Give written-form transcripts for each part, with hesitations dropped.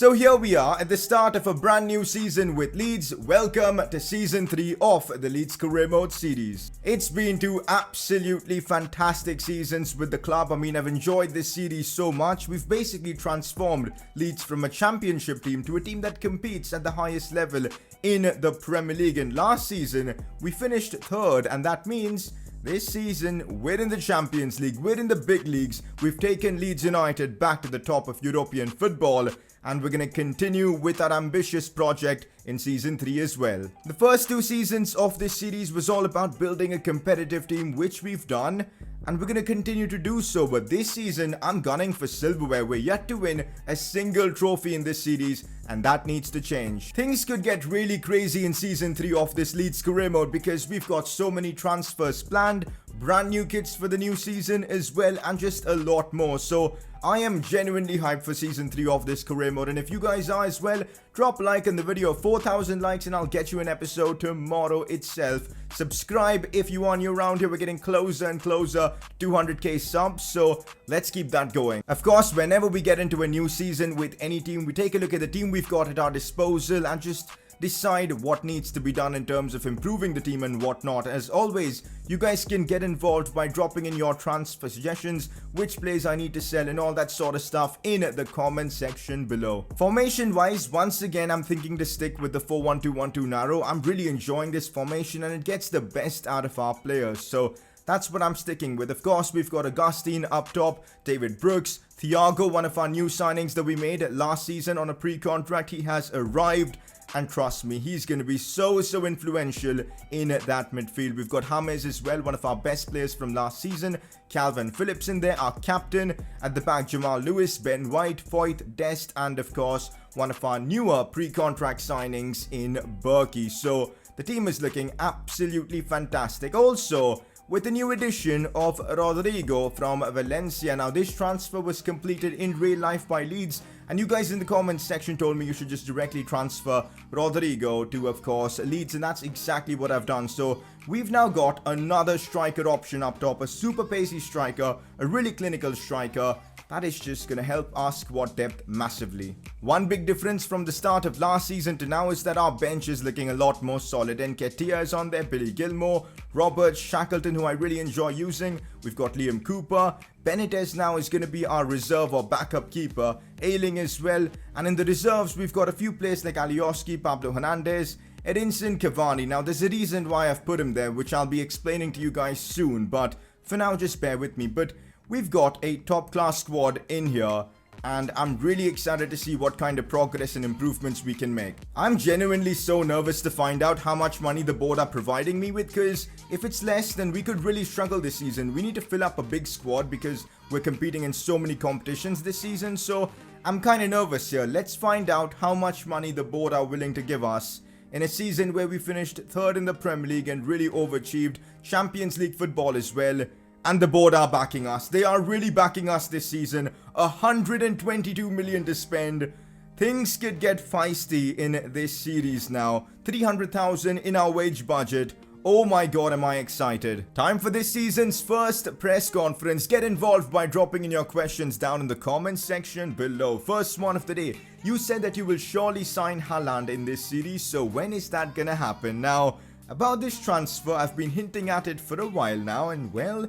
So here we are at the start of a brand new season with Leeds. Welcome to season 3 of the Leeds Career Mode series. It's been 2 absolutely fantastic seasons with the club. I mean, I've enjoyed this series so much. We've basically transformed Leeds from a championship team to a team that competes at the highest level in the Premier League. And last season, we finished 3rd, and that means this season, we're in the Champions League, we're in the big leagues. We've taken Leeds United back to the top of European football, and we're going to continue with our ambitious project in season 3 as well. The first 2 seasons of this series was all about building a competitive team, which we've done, and we're going to continue to do so. But this season, I'm gunning for silverware. We're yet to win a single trophy in this series, and that needs to change. Things could get really crazy in season 3 of this Leeds Career Mode because we've got so many transfers planned, brand new kits for the new season as well, and just a lot more. So I am genuinely hyped for season 3 of this career mode, and if you guys are as well, drop a like in the video. 4,000 likes and I'll get you an episode tomorrow itself. Subscribe if you are new around here. We're getting closer and closer to 200k subs, so let's keep that going. Of course, whenever we get into a new season with any team, we take a look at the team we've got at our disposal and just decide what needs to be done in terms of improving the team and whatnot. As always, you guys can get involved by dropping in your transfer suggestions, which players I need to sell and all that sort of stuff in the comment section below. Formation wise, once again, I'm thinking to stick with the 4-1-2-1-2 narrow. I'm really enjoying this formation and it gets the best out of our players, so that's what I'm sticking with. Of course, we've got Aston up top, David Brooks, Thiago, one of our new signings that we made last season on a pre-contract. He has arrived, and trust me, he's going to be so influential in that midfield. We've got James as well, one of our best players from last season. Calvin Phillips in there, our captain. At the back, Jamal Lewis, Ben White, Foyth, Dest, and of course, one of our newer pre-contract signings in Berkey. So the team is looking absolutely fantastic. Also, with the new addition of Rodrigo from Valencia. Now, this transfer was completed in real life by Leeds, and you guys in the comments section told me you should just directly transfer Rodrigo to, of course, Leeds, and that's exactly what I've done. So we've now got another striker option up top, a super pacey striker, a really clinical striker. That is just going to help our squad depth massively. One big difference from the start of last season to now is that our bench is looking a lot more solid. Nketiah is on there, Billy Gilmore, Robert, Shackleton, who I really enjoy using. We've got Liam Cooper. Benitez now is going to be our reserve or backup keeper. Ayling as well. And in the reserves, we've got a few players like Alioski, Pablo Hernandez, Edinson Cavani. Now, there's a reason why I've put him there, which I'll be explaining to you guys soon. But for now, just bear with me. But we've got a top-class squad in here, and I'm really excited to see what kind of progress and improvements we can make. I'm genuinely so nervous to find out how much money the board are providing me with, because if it's less, then we could really struggle this season. We need to fill up a big squad because we're competing in so many competitions this season, so I'm kind of nervous here. Let's find out how much money the board are willing to give us in a season where we finished 3rd in the Premier League and really overachieved Champions League football as well. And the board are backing us. They are really backing us this season. 122 million to spend. Things could get feisty in this series now. 300,000 in our wage budget. Oh my god, am I excited. Time for this season's first press conference. Get involved by dropping in your questions down in the comments section below. First one of the day. You said that you will surely sign Haaland in this series. So when is that gonna happen? Now, about this transfer, I've been hinting at it for a while now, and well,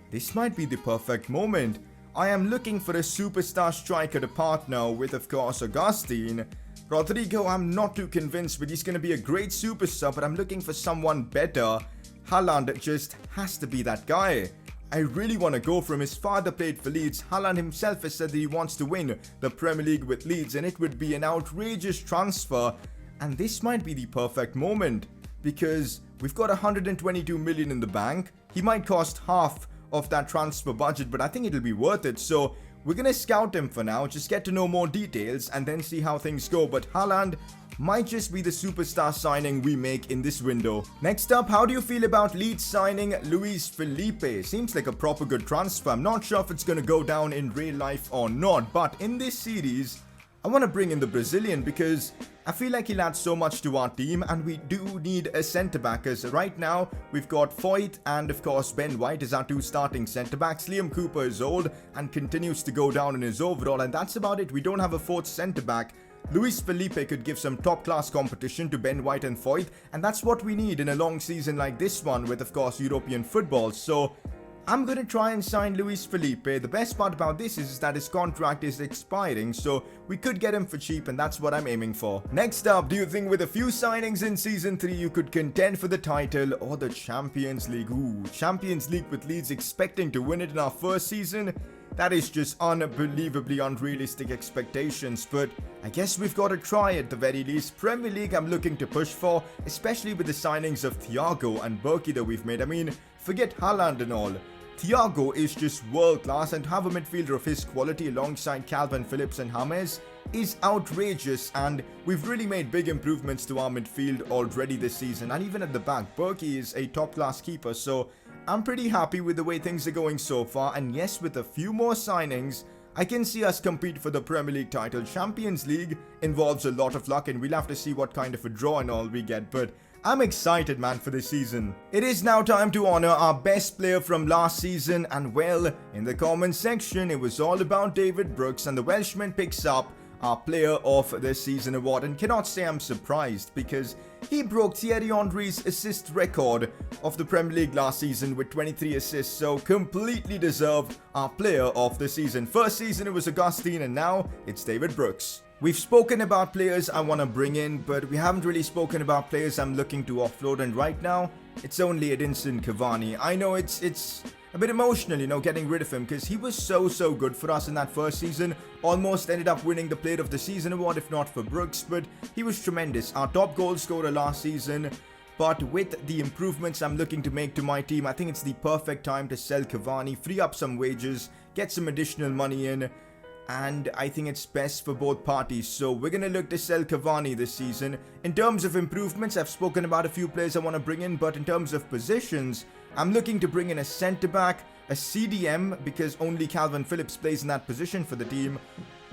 this might be the perfect moment. I am looking for a superstar striker to partner with, of course, Aston. Rodrigo, I'm not too convinced, but he's going to be a great superstar, but I'm looking for someone better. Haaland just has to be that guy. I really want to go for him. His father played for Leeds. Haaland himself has said that he wants to win the Premier League with Leeds, and it would be an outrageous transfer. And this might be the perfect moment, because we've got 122 million in the bank. He might cost half of that transfer budget, but I think it'll be worth it. So we're gonna scout him for now, just get to know more details and then see how things go. But Haaland might just be the superstar signing we make in this window. Next up, how do you feel about Leeds signing Luis Felipe? Seems like a proper good transfer. I'm not sure if it's gonna go down in real life or not, but in this series I want to bring in the Brazilian because I feel like he'll add so much to our team, and we do need a centre-back, as right now we've got Foyth and of course Ben White as our 2 starting centre-backs. Liam Cooper is old and continues to go down in his overall, and that's about it. We don't have a 4th centre-back. Luis Felipe could give some top-class competition to Ben White and Foyth, and that's what we need in a long season like this one with, of course, European football. So I'm gonna try and sign Luis Felipe. The best part about this is that his contract is expiring, so we could get him for cheap, and that's what I'm aiming for. Next up, do you think with a few signings in Season 3 you could contend for the title or the Champions League? Ooh, Champions League with Leeds expecting to win it in our first season? That is just unbelievably unrealistic expectations, but I guess we've got to try at the very least. Premier League I'm looking to push for, especially with the signings of Thiago and Berkey that we've made. I mean, forget Haaland and all. Thiago is just world class, and to have a midfielder of his quality alongside Calvin Phillips and James is outrageous, and we've really made big improvements to our midfield already this season, and even at the back, Berkey is a top class keeper, so I'm pretty happy with the way things are going so far, and yes, with a few more signings, I can see us compete for the Premier League title. Champions League involves a lot of luck, and we'll have to see what kind of a draw and all we get, but I'm excited, man, for this season. It is now time to honor our best player from last season, and well, in the comment section, it was all about David Brooks, and the Welshman picks up our Player of the Season award, and cannot say I'm surprised because he broke Thierry Henry's assist record of the Premier League last season with 23 assists, so completely deserved our Player of the Season. First season it was Augustine, and now it's David Brooks. We've spoken about players I want to bring in, but we haven't really spoken about players I'm looking to offload, and right now, it's only Edinson Cavani. I know it's a bit emotional, you know, getting rid of him, because he was so good for us in that first season. Almost ended up winning the Player of the Season award, if not for Brooks, but he was tremendous. Our top goal scorer last season. But with the improvements I'm looking to make to my team, I think it's the perfect time to sell Cavani, free up some wages, get some additional money in, and I think it's best for both parties. So we're going to look to sell Cavani this season. In terms of improvements, I've spoken about a few players I want to bring in, but in terms of positions, I'm looking to bring in a centre-back, a CDM, because only Calvin Phillips plays in that position for the team,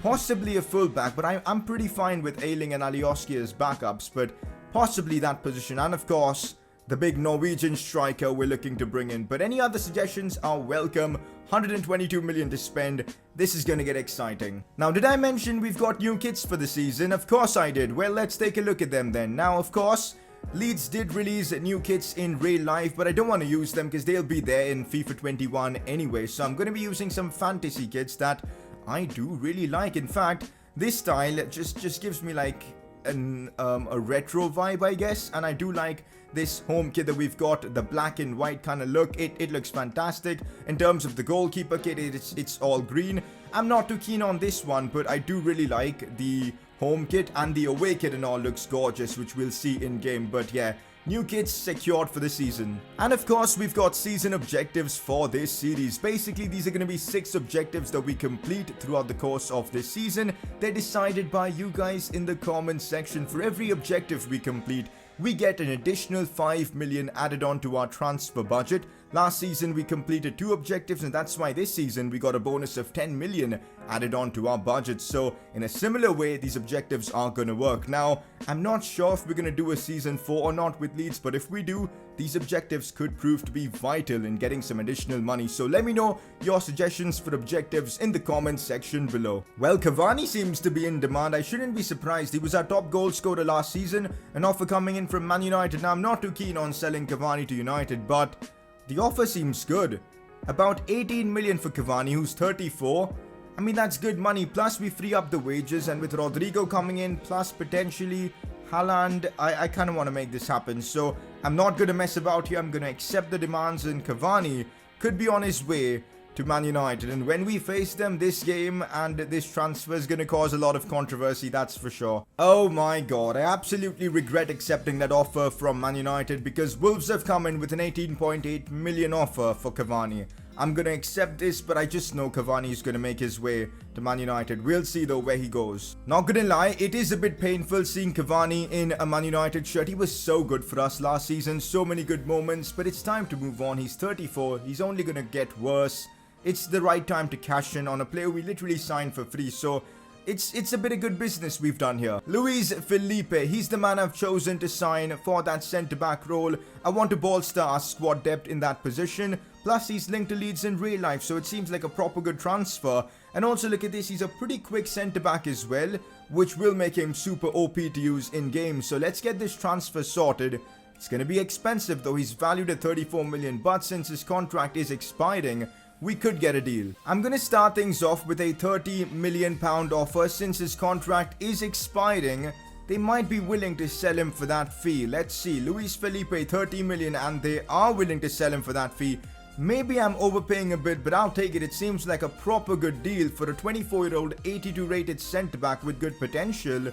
possibly a full-back, but I'm pretty fine with Ayling and Alioski as backups, but possibly that position, and of course, the big Norwegian striker we're looking to bring in. But any other suggestions are welcome. 122 million to spend. This is going to get exciting. Now, did I mention we've got new kits for the season? Of course I did. Well, let's take a look at them then. Now, of course, Leeds did release new kits in real life, but I don't want to use them because they'll be there in FIFA 21 anyway. So I'm going to be using some fantasy kits that I do really like. In fact, this style just gives me like a retro vibe, I guess, and I do like this home kit that we've got, the black and white kind of look. It looks fantastic. In terms of the goalkeeper kit, it's all green. I'm not too keen on this one, but I do really like the home kit, and the away kit and all looks gorgeous, which we'll see in game. But yeah, new kits secured for the season. And of course, we've got season objectives for this series. Basically, these are going to be 6 objectives that we complete throughout the course of this season. They're decided by you guys in the comment section. For every objective we complete, we get an additional 5 million added on to our transfer budget. Last season we completed 2 objectives, and that's why this season we got a bonus of 10 million added on to our budget. So in a similar way, these objectives are going to work. Now, I'm not sure if we're going to do a season 4 or not with Leeds, but if we do, these objectives could prove to be vital in getting some additional money. So let me know your suggestions for objectives in the comments section below. Well, Cavani seems to be in demand. I shouldn't be surprised. He was our top goal scorer last season. An offer coming in from Man United. Now, I'm not too keen on selling Cavani to United, but the offer seems good. About 18 million for Cavani, who's 34. I mean, that's good money. Plus, we free up the wages, and with Rodrigo coming in, plus potentially Haaland, I kind of want to make this happen. So I'm not going to mess about here. I'm going to accept the demands, and Cavani could be on his way to Man United. And when we face them, this game and this transfer is going to cause a lot of controversy, that's for sure. Oh my god, I absolutely regret accepting that offer from Man United, because Wolves have come in with an 18.8 million offer for Cavani. I'm going to accept this, but I just know Cavani is going to make his way to Man United. We'll see though where he goes. Not going to lie, it is a bit painful seeing Cavani in a Man United shirt. He was so good for us last season, so many good moments, but it's time to move on. He's 34, he's only going to get worse. It's the right time to cash in on a player we literally signed for free, so it's a bit of good business we've done here. Luis Felipe, he's the man I've chosen to sign for that centre-back role. I want to bolster our squad depth in that position. Plus, he's linked to Leeds in real life, so it seems like a proper good transfer. And also, look at this, he's a pretty quick centre-back as well. which will make him super OP to use in game. So let's get this transfer sorted. It's going to be expensive though. He's valued at 34 million, but since his contract is expiring, we could get a deal. I'm going to start things off with a 30 million pound offer. Since his contract is expiring, they might be willing to sell him for that fee. Let's see. Luis Felipe, 30 million, and they are willing to sell him for that fee. Maybe I'm overpaying a bit, but I'll take it. It seems like a proper good deal for a 24-year-old 82 rated centre-back with good potential.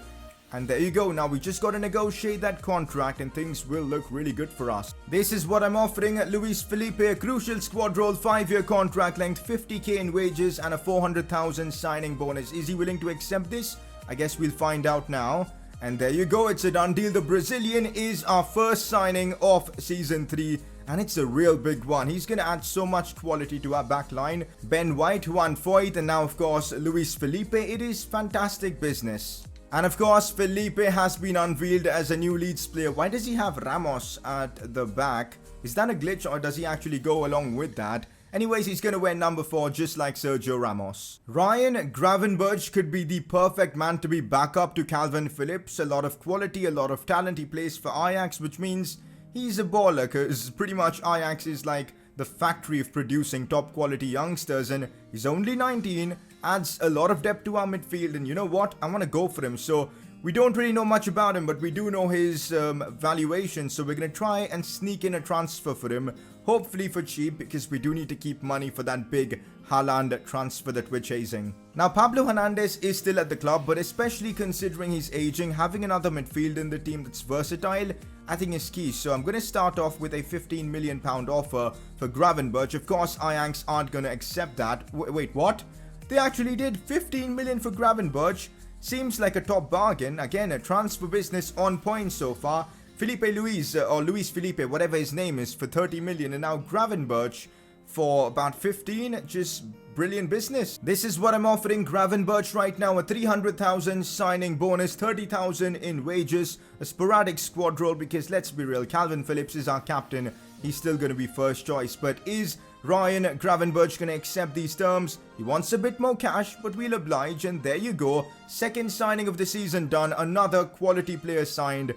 And there you go. Now we just got to negotiate that contract and things will look really good for us. This is what I'm offering Luis Felipe, a crucial squad role, 5-year contract length, 50k in wages and a 400,000 signing bonus. Is he willing to accept this? I guess we'll find out now. And there you go. It's a done deal. The Brazilian is our first signing of Season 3. And it's a real big one. He's going to add so much quality to our back line. Ben White, Juan Foyt, and now of course Luis Felipe. It is fantastic business. And of course Felipe has been unveiled as a new Leeds player. Why does he have Ramos at the back? Is that a glitch or does he actually go along with that? Anyways, he's going to wear number 4 just like Sergio Ramos. Ryan Gravenberch could be the perfect man to be backup to Calvin Phillips. A lot of quality, a lot of talent. He plays for Ajax, which means he's a baller because pretty much Ajax is like the factory of producing top quality youngsters, and he's only 19, adds a lot of depth to our midfield, and you know what? I want to go for him. So we don't really know much about him, but we do know his valuation, so we're going to try and sneak in a transfer for him, hopefully for cheap, because we do need to keep money for that big Haaland transfer that we're chasing. Now, Pablo Hernandez is still at the club, but especially considering he's aging, having another midfield in the team that's versatile, I think is key. So I'm going to start off with a 15 million pound offer for Gravenberch. Of course, Ajax aren't going to accept that. Wait, what? They actually did 15 million for Gravenberch. Seems like a top bargain. Again, a transfer business on point so far. Felipe Luis, or Luis Felipe, whatever his name is, for 30 million. And now Gravenberch for about 15. Just brilliant business. This is what I'm offering Gravenberch right now. A 300,000 signing bonus, 30,000 in wages, a sporadic squad role, because let's be real, Calvin Phillips is our captain. He's still going to be first choice. But is Ryan Gravenberch going to accept these terms? He wants a bit more cash, but we'll oblige. And there you go. Second signing of the season done. Another quality player signed.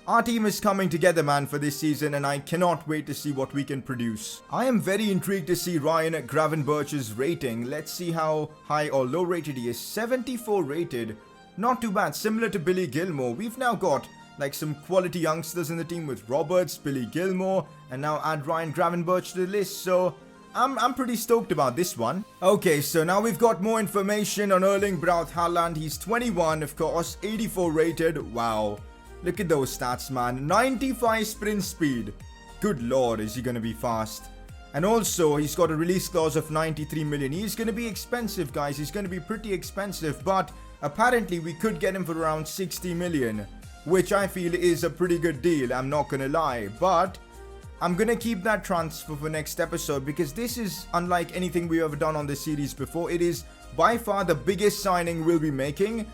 Our team is coming together, man, for this season, and I cannot wait to see what we can produce. I am very intrigued to see Ryan Gravenberch's rating. Let's see how high or low rated he is. 74 rated. Not too bad. Similar to Billy Gilmore. We've now got like some quality youngsters in the team with Roberts, Billy Gilmore, and now add Ryan Gravenberch to the list. So I'm pretty stoked about this one. Okay, so now we've got more information on Erling Braut Haaland. He's 21, of course, 84 rated. Wow. Look at those stats, man. 95 sprint speed. Good lord, is he going to be fast. And also, he's got a release clause of 93 million. He's going to be expensive, guys. He's going to be pretty expensive. But apparently, we could get him for around 60 million. Which I feel is a pretty good deal. I'm not going to lie. But I'm going to keep that transfer for next episode, because this is unlike anything we've ever done on this series before. It is by far the biggest signing we'll be making.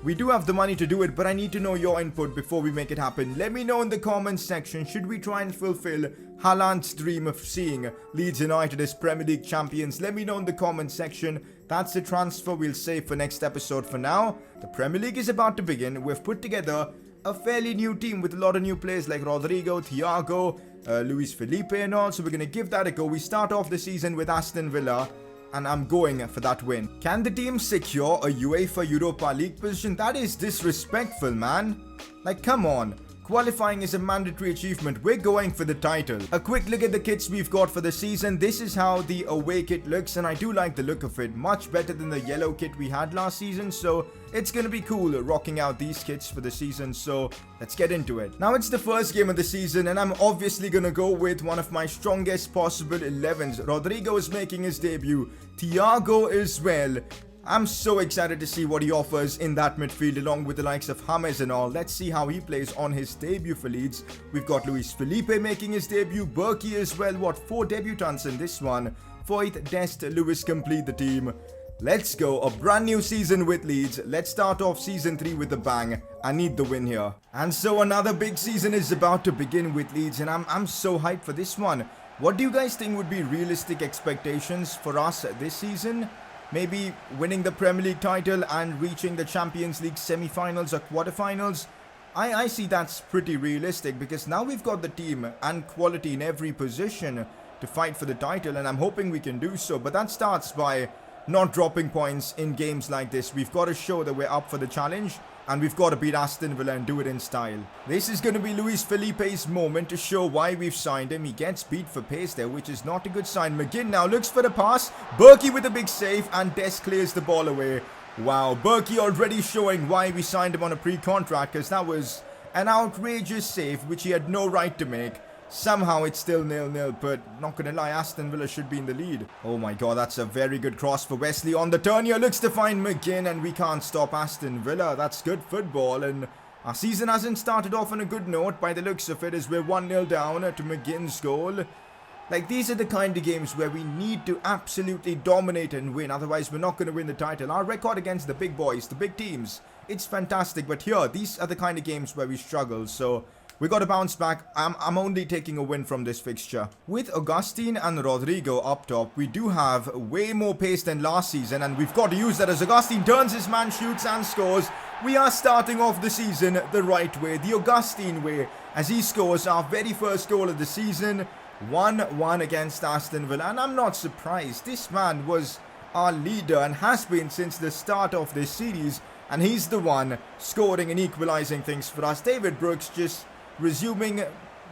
We do have the money to do it, but I need to know your input before we make it happen. Let me know in the comments section, should we try and fulfill Haaland's dream of seeing Leeds United as Premier League champions? Let me know in the comments section. That's the transfer we'll save for next episode. For now, the Premier League is about to begin. We've put together a fairly new team with a lot of new players like Rodrigo, Thiago, Luis Felipe and all. So we're going to give that a go. We start off the season with Aston Villa, and I'm going for that win. Can the team secure a UEFA Europa League position? That is disrespectful, man. Like, come on. Qualifying is a mandatory achievement. We're going for the title. A quick look at the kits we've got for the season. This is how the away kit looks, and I do like the look of it. Much better than the yellow kit we had last season, so it's gonna be cool rocking out these kits for the season. So let's get into it. Now it's the first game of the season, and I'm obviously gonna go with one of my strongest possible 11s. Rodrigo is making his debut. Thiago as well. I'm so excited to see what he offers in that midfield along with the likes of James and all. Let's see how he plays on his debut for Leeds. We've got Luis Felipe making his debut. Berkey as well. What, 4 debutants in this one? Foyt, Dest, Lewis complete the team. Let's go. A brand new season with Leeds. Let's start off season 3 with a bang. I need the win here. And so another big season is about to begin with Leeds, and I'm so hyped for this one. What do you guys think would be realistic expectations for us this season? maybe winning the Premier League title and reaching the Champions League semi-finals or quarterfinals. I see that's pretty realistic, because now we've got the team and quality in every position to fight for the title, and I'm hoping we can do so. But that starts by not dropping points in games like this. We've got to show that we're up for the challenge, and we've got to beat Aston Villa and do it in style. This is going to be Luis Felipe's moment to show why we've signed him. He gets beat for pace there, which is not a good sign. McGinn now looks for the pass. Berkey with a big save, and Des clears the ball away. Wow, Berkey already showing why we signed him on a pre-contract, because that was an outrageous save which he had no right to make. Somehow it's still 0-0, but not gonna lie, Aston Villa should be in the lead. Oh my god, that's a very good cross for Wesley on the turn here. Looks to find McGinn, and we can't stop Aston Villa. That's good football, and our season hasn't started off on a good note by the looks of it, as we're 1-0 down to McGinn's goal. Like, these are the kind of games where we need to absolutely dominate and win, otherwise we're not going to win the title. Our record against the big boys, the big teams, it's fantastic, but here, these are the kind of games where we struggle, so we got to bounce back. I'm only taking a win from this fixture. With Augustine and Rodrigo up top, we do have way more pace than last season, and we've got to use that as Augustine turns his man, shoots and scores. We are starting off the season the right way, the Augustine way, as he scores our very first goal of the season. 1-1 against Aston Villa, and I'm not surprised. This man was our leader and has been since the start of this series, and he's the one scoring and equalizing things for us. David Brooks just resuming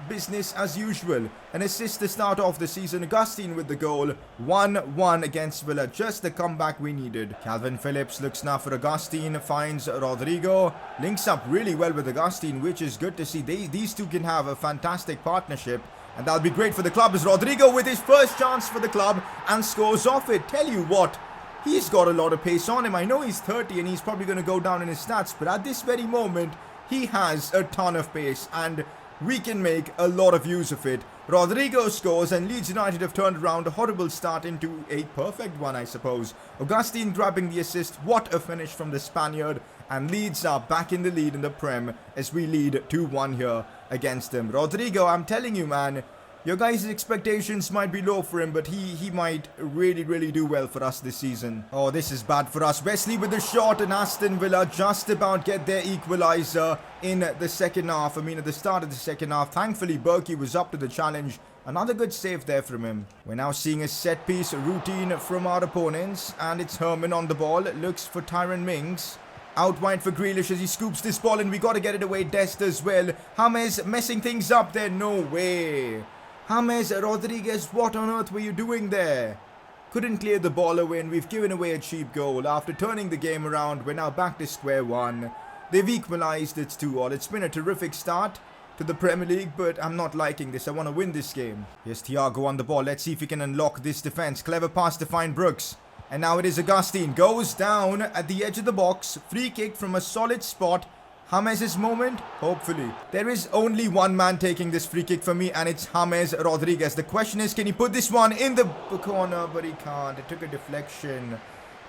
business as usual. An assist to start off the season. Augustine with the goal. 1-1 against Villa. Just the comeback we needed. Calvin Phillips looks now for Augustine. Finds Rodrigo. Links up really well with Augustine, which is good to see. These two can have a fantastic partnership, and that'll be great for the club, as Rodrigo with his first chance for the club and scores off it. Tell you what, he's got a lot of pace on him. I know he's 30 and he's probably going to go down in his stats, but at this very moment, he has a ton of pace, and we can make a lot of use of it. Rodrigo scores, and Leeds United have turned around a horrible start into a perfect one, I suppose. Augustine grabbing the assist. What a finish from the Spaniard. And Leeds are back in the lead in the Prem as we lead 2-1 here against them. Rodrigo, I'm telling you, man, your guys' expectations might be low for him, but he might really do well for us this season. Oh, this is bad for us. Wesley with the shot, and Aston Villa just about get their equaliser in the second half. I mean, at the start of the second half. Thankfully, Berkey was up to the challenge. Another good save there from him. We're now seeing a set-piece routine from our opponents, and it's Herman on the ball. Looks for Tyrone Mings. Out wide for Grealish as he scoops this ball, and we got to get it away. Dest as well. James messing things up there. No way. James Rodriguez, what on earth were you doing there? Couldn't clear the ball away, and we've given away a cheap goal. After turning the game around, we're now back to square one. They've equalized. It's 2-2. It's been a terrific start to the Premier League, but I'm not liking this. I want to win this game. Here's Thiago on the ball. Let's see if he can unlock this defense. Clever pass to find Brooks. And now it is Augustine. Goes down at the edge of the box. Free kick from a solid spot. James' moment? Hopefully. There is only one man taking this free kick for me, and it's James Rodriguez. The question is, can he put this one in the corner? But he can't. It took a deflection.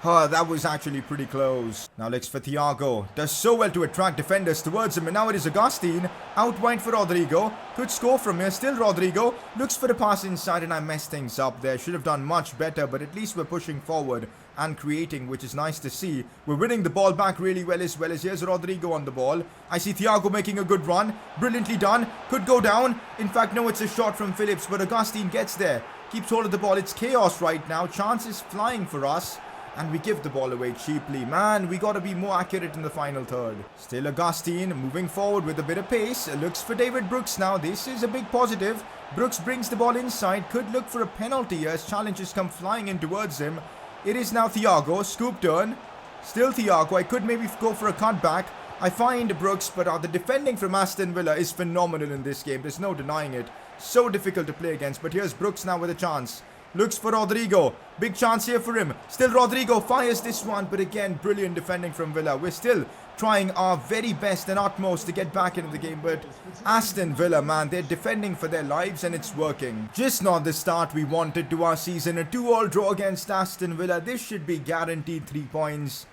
That was actually pretty close. Now looks for Thiago. Does so well to attract defenders towards him. And now it is Augustine. Out wide for Rodrigo. Could score from here. Still Rodrigo. Looks for the pass inside, and I messed things up there. Should have done much better, but at least we're pushing forward and creating, which is nice to see. We're winning the ball back really well as here's Rodrigo on the ball. I see Thiago making a good run. Brilliantly done. Could go down. In fact, no, it's a shot from Phillips, but Augustine gets there. Keeps hold of the ball. It's chaos right now. Chances flying for us. And we give the ball away cheaply. Man, we got to be more accurate in the final third. Still Augustine moving forward with a bit of pace. Looks for David Brooks now. This is a big positive. Brooks brings the ball inside. Could look for a penalty as challenges come flying in towards him. It is now Thiago. Scoop turn. Still Thiago. I could maybe go for a cutback. I find Brooks, but the defending from Aston Villa is phenomenal in this game. There's no denying it. So difficult to play against. But here's Brooks now with a chance. Looks for Rodrigo. Big chance here for him. Still Rodrigo fires this one, but again, brilliant defending from Villa. We're still trying our very best and utmost to get back into the game, but Aston Villa, man, they're defending for their lives and it's working. Just not the start we wanted to our season. A 2-2 draw against Aston Villa. This should be guaranteed 3 points.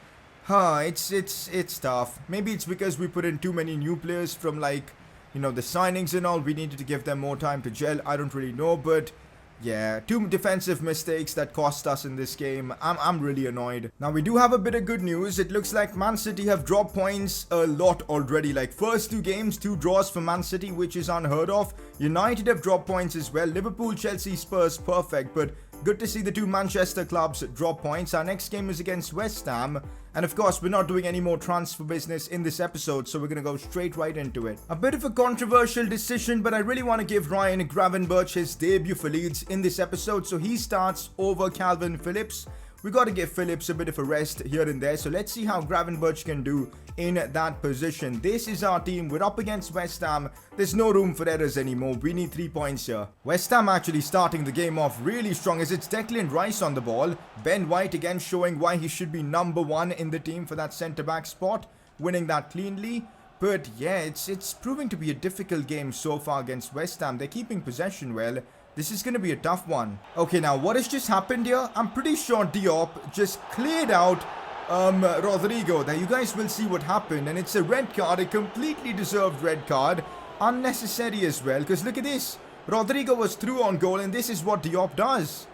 It's tough. Maybe it's because we put in too many new players from, like, you know, the signings and all. We needed to give them more time to gel. I don't really know, but Yeah, two defensive mistakes that cost us in this game. I'm really annoyed. Now, we do have a bit of good news. It looks like Man City have dropped points a lot already. Like, first 2 games, 2 draws for Man City, which is unheard of. United have dropped points as well. Liverpool, Chelsea, Spurs, perfect. But good to see the 2 Manchester clubs drop points. Our next game is against West Ham. And of course, we're not doing any more transfer business in this episode, so we're going to go straight right into it. A bit of a controversial decision, but I really want to give Ryan Gravenberch his debut for Leeds in this episode. So he starts over Calvin Phillips. We got to give Phillips a bit of a rest here and there. So let's see how Gravenberch can do in that position. This is our team. We're up against West Ham. There's no room for errors anymore. We need 3 points here. West Ham actually starting the game off really strong as it's Declan Rice on the ball. Ben White again showing why he should be number 1 in the team for that centre-back spot. Winning that cleanly. But yeah, it's proving to be a difficult game so far against West Ham. They're keeping possession well. This is going to be a tough one. Okay, now what has just happened here? I'm pretty sure Diop just cleared out Rodrigo. There, you guys will see what happened. And it's a red card, a completely deserved red card. Unnecessary as well, because look at this. Rodrigo was through on goal, and this is what Diop does.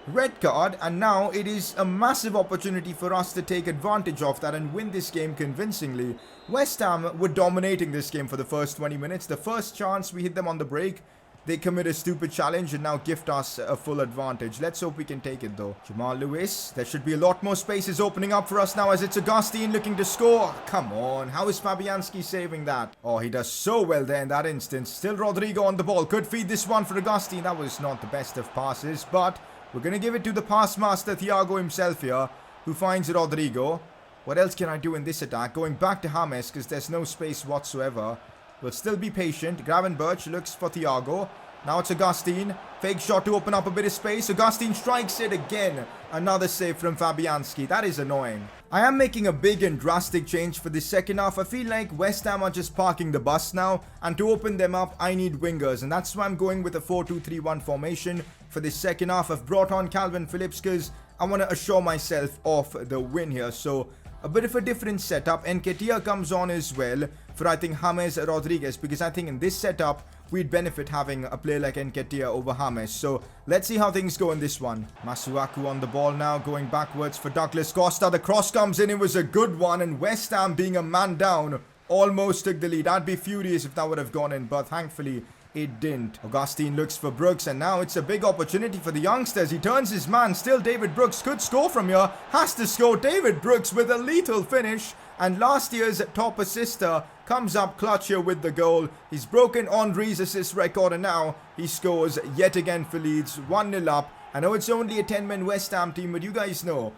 Red card, and now it is a massive opportunity for us to take advantage of that and win this game convincingly. West Ham were dominating this game for the first 20 minutes. The first chance, we hit them on the break. They commit a stupid challenge and now gift us a full advantage. Let's hope we can take it though. Jamal Lewis. There should be a lot more spaces opening up for us now as it's Augustine looking to score. Come on. How is Fabianski saving that? Oh, he does so well there in that instance. Still Rodrigo on the ball. Could feed this one for Augustine. That was not the best of passes, but we're going to give it to the pass master Thiago himself here, who finds Rodrigo. What else can I do in this attack? Going back to James because there's no space whatsoever. We'll still be patient. Gravenberch looks for Thiago. Now it's Augustine. Fake shot to open up a bit of space. Augustine strikes it again. Another save from Fabianski. That is annoying. I am making a big and drastic change for the second half. I feel like West Ham are just parking the bus now. And to open them up, I need wingers. And that's why I'm going with a 4-2-3-1 formation for the second half. I've brought on Calvin Phillips because I want to assure myself of the win here. So a bit of a different setup. Nketiah comes on as well for, I think, James Rodriguez, because I think in this setup we'd benefit having a player like Nketiah over James. So let's see how things go in this one. Masuaku on the ball now, going backwards for Douglas Costa. The cross comes in. It was a good one, and West Ham, being a man down, almost took the lead. I'd be furious if that would have gone in, but thankfully it didn't. Augustine looks for Brooks, and now it's a big opportunity for the youngsters. He turns his man. Still David Brooks could score from here. Has to score. David Brooks with a lethal finish. And last year's top assister comes up clutch here with the goal. He's broken Henry's assist record, and now he scores yet again for Leeds. 1-0 up. I know it's only a 10-man West Ham team, but you guys know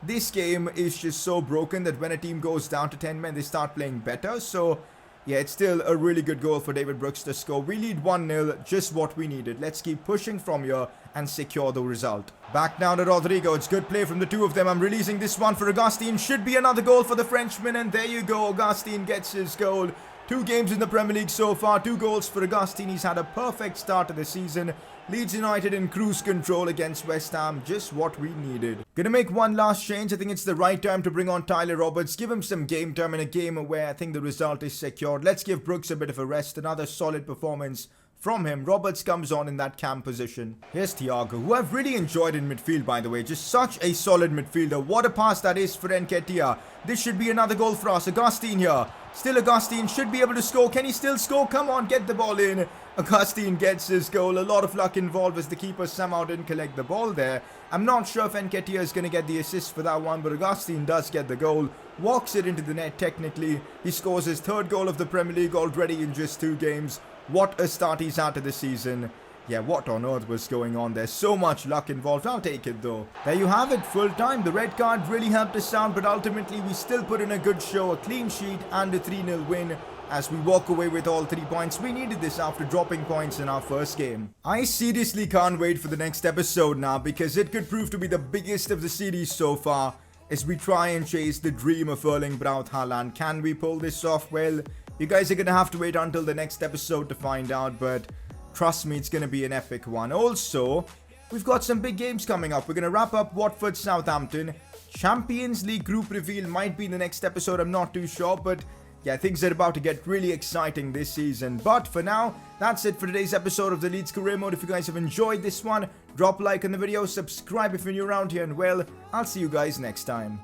this game is just so broken that when a team goes down to 10 men, they start playing better. So yeah, it's still a really good goal for David Brooks to score. We lead 1-0, just what we needed. Let's keep pushing from here and secure the result. Back now to Rodrigo. It's good play from the two of them. I'm releasing this one for Augustine. Should be another goal for the Frenchman, and there you go. Augustine gets his goal. 2 games in the Premier League so far. 2 goals for Augustine. He's had a perfect start to the season. Leeds United in cruise control against West Ham. Just what we needed. Gonna make one last change. I think it's the right time to bring on Tyler Roberts. Give him some game time in a game where I think the result is secured. Let's give Brooks a bit of a rest. Another solid performance from him. Roberts comes on in that cam position. Here's Thiago, who I've really enjoyed in midfield, by the way. Just such a solid midfielder. What a pass that is for Nketiah. This should be another goal for us. Augustine here. Still Augustine should be able to score. Can he still score? Come on, get the ball in. Augustine gets his goal. A lot of luck involved as the keeper somehow didn't collect the ball there. I'm not sure if Nketiah is going to get the assist for that one, but Augustine does get the goal. Walks it into the net technically. He scores his 3rd goal of the Premier League already in just 2 games. What a start he's had to the season. Yeah, what on earth was going on there? So much luck involved. I'll take it though. There you have it, full time. The red card really helped us out, but ultimately we still put in a good show, a clean sheet and a 3-0 win as we walk away with all 3 points. We needed this after dropping points in our first game. I seriously can't wait for the next episode now, because it could prove to be the biggest of the series so far as we try and chase the dream of Erling Braut Haaland. Can we pull this off? Well, you guys are going to have to wait until the next episode to find out, but trust me, it's going to be an epic one. Also, we've got some big games coming up. We're going to wrap up Watford Southampton. Champions League group reveal might be in the next episode. I'm not too sure, but yeah, things are about to get really exciting this season. But for now, that's it for today's episode of the Leeds Career Mode. If you guys have enjoyed this one, drop a like on the video, subscribe if you're new around here, and well, I'll see you guys next time.